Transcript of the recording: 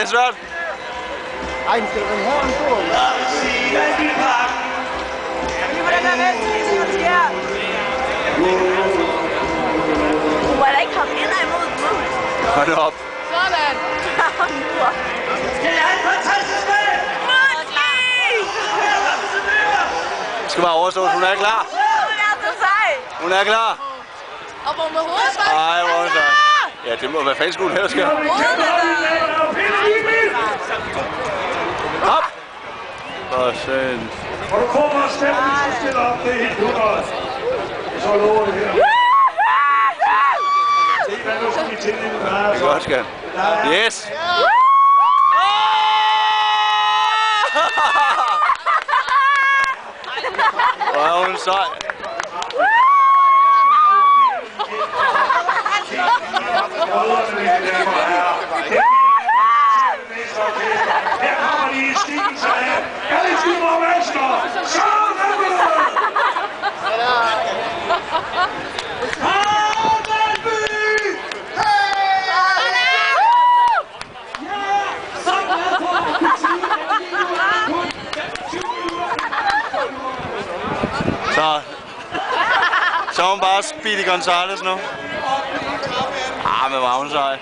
det er svært. Ej, den skal være her en tur. Hvordan er det? Hvad sker? Du må da ikke komme ind og imod nu. Hold nu op. Sådan. Det er en fantastisk dag! Det skal bare overstås. Hun er klar. Hun er så sej. Hun er klar. Og hvor med hovedet? Ej, hvor er det så. Ja, det må være fanden skulle her, skal. Hop! For sent. Og du kommer og stemmer, hvis du stiller op. Det er helt dukkert. Så lover det her. Se, hvad nu skal vi til det, der er Det er godt, skal. Yes! Hvor er hun sej. Her kommer de i stigen, så her. Alle timer og venstre. Så er det! Så er hun bare Speedy Gonzales nu. Men var hun sej.